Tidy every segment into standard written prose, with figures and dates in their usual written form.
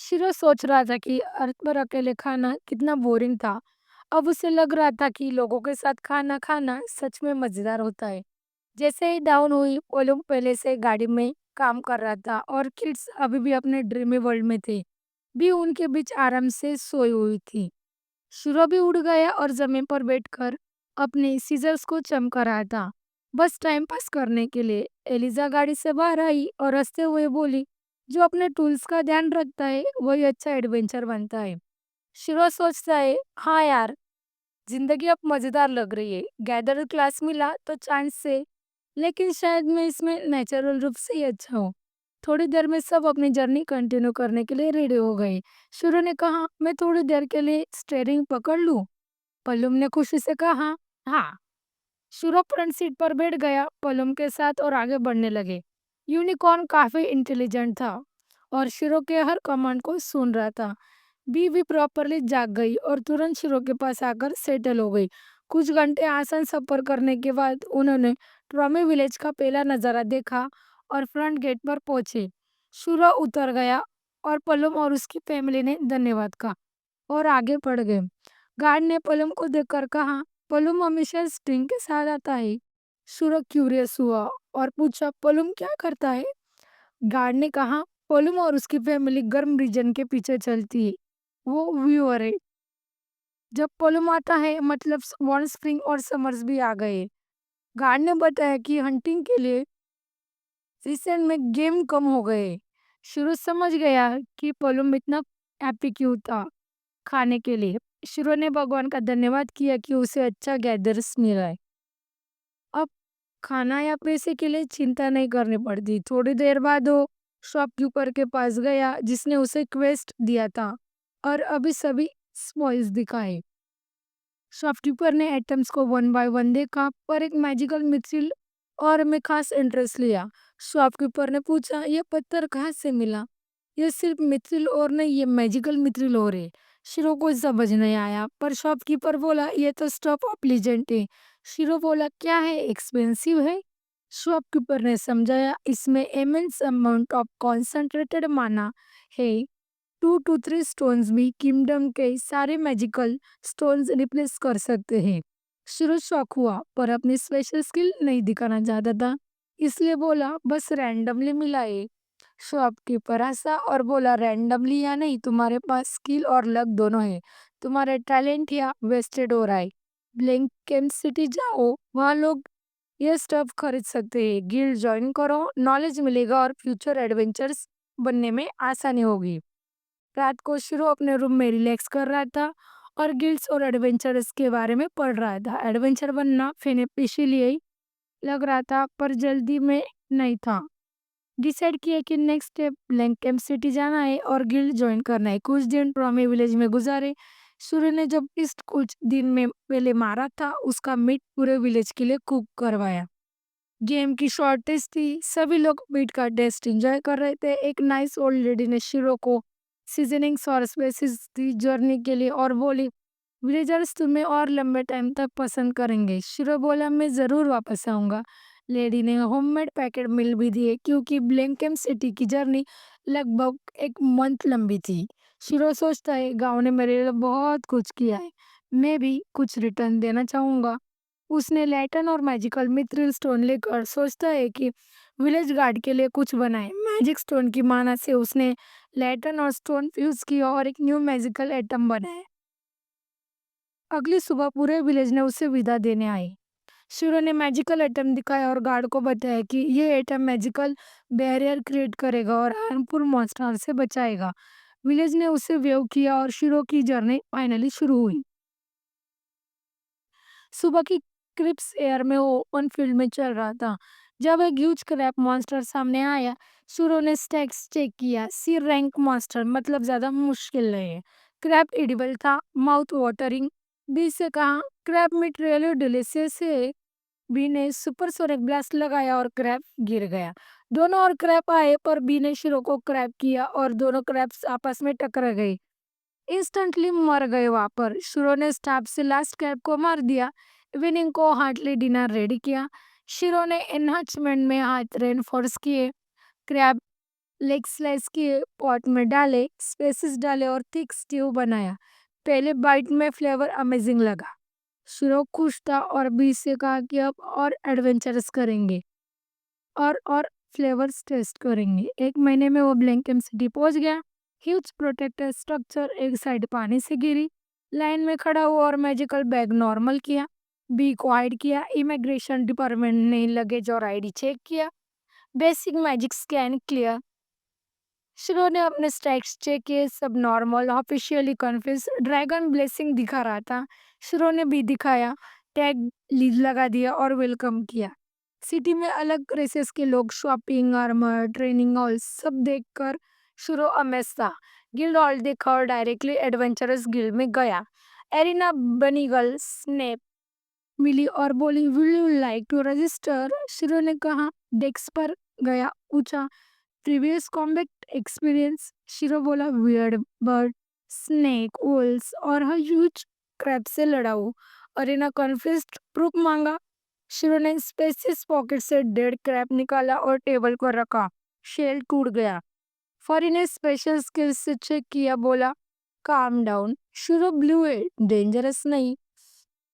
शिरो सोच रहा था कि अर्थ पर अकेले खाना कितना बोरिंग था। अब उसे लग रहा था कि लोगों के साथ खाना खाना सच में मजेदार होता है। जैसे ही डाउन हुई, पोलम पहले से गाड़ी में काम कर रहा था और किड्स अभी भी अपने ड्रीमी वर्ल्ड में थे। भी उनके बीच आराम से सोई हुई थी। शिरो भी उड़ गया और जमीन पर बैठकर अपने सीजर्स को चमका रहा था, बस टाइम पास करने के लिए। एलिजा गाड़ी से बाहर आई और हंसते हुए बोली, जो अपने टूल्स का ध्यान रखता है वही अच्छा एडवेंचर बनता है। शिरो सोचता है, हाँ यार, जिंदगी अब मजेदार लग रही है। गैदर क्लास मिला तो चांस से, लेकिन शायद मैं इसमें नेचुरल रूप से ही अच्छा हूँ। थोड़ी देर में सब अपनी जर्नी कंटिन्यू करने के लिए रेडी हो गए। शुरू ने कहा, मैं थोड़ी देर के लिए स्टेयरिंग पकड़ लूं? पल्लुम ने खुशी से कहा, हाँ। शुरू फ्रंट सीट पर बैठ गया पल्लुम के साथ और आगे बढ़ने लगे। यूनिकॉर्न काफी इंटेलिजेंट था और शिरो के हर कमांड को सुन रहा था। बी भी प्रॉपरली जाग गई और तुरंत शिरो के पास आकर सेटल हो गई। कुछ घंटे आसान सफर करने के बाद उन्होंने ट्रॉमी विलेज का पहला नजारा देखा और फ्रंट गेट पर पहुंचे। शिरो उतर गया और पलम और उसकी फैमिली ने धन्यवाद कहा और आगे बढ़ गए। गार्ड ने पलम को देखकर कहा, पलम हमेशा स्ट्रिंग के साथ आता है। शिरो क्यूरियस हुआ और पूछा, पलम क्या करता है? गार्ड ने कहा, पलम और उसकी फैमिली गर्म रीजन के पीछे चलती है। वो व्यूअर है। जब पोलम आता है मतलब वॉर्न स्प्रिंग और समर्स भी आ गए। गार्ड ने बताया कि हंटिंग के लिए रिसेंट में गेम कम हो गए। शुरू समझ गया कि पोलम इतना हैप्पी क्यों था खाने के लिए। शुरू ने भगवान का धन्यवाद किया कि उसे अच्छा गैदर्स मिला है। अब खाना या पैसे के लिए चिंता नहीं करनी पड़ती। थोड़ी देर बाद वो शॉपकीपर के पास गया जिसने उसे क्वेस्ट दिया था और अभी सभी स्पॉइल्स दिखाए। शॉपकीपर ने आइटम्स को वन बाय वन देखा पर एक मैजिकल मिथिल और में खास इंटरेस्ट लिया। शॉपकीपर ने पूछा, ये पत्थर कहाँ से मिला? ये सिर्फ मिथिल और नहीं, ये मैजिकल मिथिल और है। शिरो को समझ नहीं आया पर शॉपकीपर बोला, ये तो स्टफ ऑफ लीजेंड है। शिरो बोला, क्या है, एक्सपेंसिव है? शॉपकीपर ने समझाया, इसमें इमेंस अमाउंट ऑफ कॉन्सेंट्रेटेड माना है। 2 to 3 स्टोन्स भी किंगडम के सारे मैजिकल स्टोन्स रिप्लेस कर सकते हैं। शुरू शौक हुआ पर अपनी स्पेशल स्किल नहीं दिखाना चाहता था, इसलिए बोला, बस रैंडमली मिला है। शॉपकीपर हंसा और बोला, रैंडमली या नहीं, तुम्हारे पास स्किल और लक दोनों है। तुम्हारे टैलेंट या वेस्टेड हो रहा है। ब्लैंक केम सिटी जाओ, वहाँ लोग ये स्टफ खरीद सकते हैं। गिल्ड ज्वाइन करो, नॉलेज मिलेगा और फ्यूचर एडवेंचर्स बनने में आसानी होगी। रात को शिरो अपने रूम में रिलैक्स कर रहा था और गिल्ड्स और एडवेंचर्स के बारे में पढ़ रहा था। एडवेंचर बनना फिर इसीलिए ही लग रहा था पर जल्दी में नहीं था। डिसाइड किया कि नेक्स्ट स्टेप लैंकेम सिटी जाना है और गिल्ड ज्वाइन करना है। कुछ दिन ट्रॉमी विलेज में गुजारे। सूर्य ने जब इस कुछ दिन में पहले मारा था उसका मीट पूरे विलेज के लिए कुक करवाया। गेम की शॉर्टेज थी, सभी लोग मीट का टेस्ट एंजॉय कर रहे थे। एक नाइस ओल्ड लेडी ने शिरो को सीजनिंग्स और स्पाइसेस दी जर्नी के लिए और बोली, विलेजर्स तुम्हें और लंबे टाइम तक पसंद करेंगे। शिरो बोला, मैं जरूर वापस आऊंगा। लेडी ने होममेड पैकेट मिल भी दिए क्योंकि ब्लैंकेम सिटी की जर्नी लगभग एक मंथ लंबी थी। शिरो सोचता है, गांव ने मेरे लिए बहुत कुछ किया है, मैं भी कुछ रिटर्न देना चाहूंगा। उसने लैटन और मैजिकल मिथ्रिल स्टोन लेकर सोचता है कि विलेज गार्ड के लिए कुछ बनाए। मैजिक स्टोन की माना से उसने लैटन और स्टोन फ्यूज किया और एक न्यू मैजिकल एटम बनाया। अगली सुबह पूरे विलेज ने उसे विदा देने आई। शिरो ने मैजिकल एटम दिखाया और गार्ड को बताया कि ये एटम मैजिकल बैरियर क्रिएट करेगा और हार्मफुल मॉन्स्टर से बचाएगा। विलेज ने उसे वेव किया और शिरो की जर्नी फाइनली शुरू हुई। सुबह की क्रिप्स एयर में वो ओपन फील्ड में चल रहा था जब एक ह्यूज क्रैप मॉन्स्टर सामने आया। शुरू ने स्टैक्स चेक किया, सी रैंक मॉन्स्टर मतलब ज्यादा मुश्किल नहीं है। क्रैप एडिबल था, माउथ वाटरिंग। बी से कहा, क्रैप मीट रियली डिलीशियस है। बी ने सुपरसोनिक ब्लास्ट लगाया और क्रैप गिर गया। दोनों और क्रैप आए पर बी ने शिरो को क्रैप किया और दोनों क्रैप्स आपस में टकरा गए। इंस्टेंटली मर गए वहां पर। शिरो ने स्टाफ से लास्ट कैप को मार दिया। इवनिंग को हार्टली डिनर रेडी किया। शिरो ने एनहांसमेंट में हाथ रेनफोर्स किए। क्रैब लेग स्लाइस किए, पॉट में डाले, स्पाइसेस डाले और थिक स्ट्यू बनाया। पहले बाइट में फ्लेवर अमेजिंग लगा। शिरो खुश था और बीच से कहा कि अब और एडवेंचरस करेंगे और फ्लेवर्स टेस्ट करेंगे। 1 महीने में वो ब्लैंकम सिटी पहुंच गया। ह्यूज प्रोटेक्टर स्ट्रक्चर एक साइड पानी से गिरी, लाइन में खड़ा हुआ और मैजिकल बैग नॉर्मल किया, बी को हाइड किया, इमिग्रेशन डिपार्टमेंट ने लगेज और आईडी चेक किया, बेसिक मैजिक स्कैन क्लियर। शिरो ने अपने स्टैक्स चेक किए, सब normal, officially confuse. Dragon blessing दिखा रहा था, शिरो ने भी दिखाया, टैग लीड लगा दिया और वेलकम किया। सिटी में अलग रेसेस के लोग, शॉपिंग, आर्मर, ट्रेनिंग हॉल सब देखकर शिरो अमेज था। गिल्ड हॉल देखा और डायरेक्टली एडवेंचरस गिल्ड में गया। एरिना बनी गर्ल स्नेप मिली और बोली, will you like to register? Shiro ने कहा, डेस्क पर गया, पूछा, प्रीवियस कॉम्बैट एक्सपीरियंस? शिरो बोला, वियर्ड बर्ड, स्नेक, वुल्स और हर ह्यूज क्रैब से लड़ा हूँ। अरीना कन्फ्यूज्ड, प्रूफ मांगा। शिरो ने स्पेसिस पॉकेट से डेड क्रैब निकाला और टेबल पर रखा। शेल टूट गया। फरी ने स्पेशल स्किल्स से चेक किया, बोला, काम डाउन। शिरो ब्लू है, डेंजरस नहीं।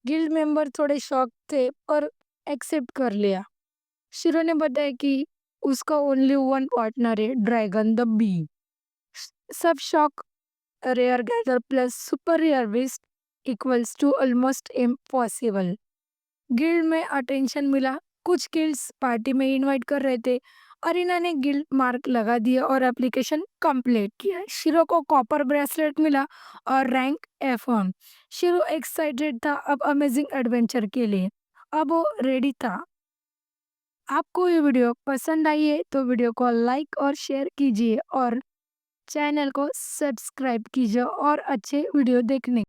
गिल्ड मेंबर थोड़े शॉक थे पर एक्सेप्ट कर लिया। शिरो ने बताया कि उसका ओनली वन पार्टनर है, ड्रैगन द बी। सब shock, rare gather plus super rare विस्ट equals to almost impossible. Guild में अटेंशन मिला, कुछ गिल्ड्स पार्टी में इनवाइट कर रहे थे। अरीना ने गिल्ड मार्क लगा दिया और एप्लीकेशन कंप्लीट किया। शिरो को कॉपर ब्रेसलेट मिला और रैंक F1। शिरो एक्साइटेड था अब अमेजिंग एडवेंचर के लिए। अब वो रेडी था। आपको ये वीडियो पसंद आई है तो वीडियो को लाइक और शेयर कीजिए और चैनल को सब्सक्राइब कीजिए और अच्छे वीडियो देखने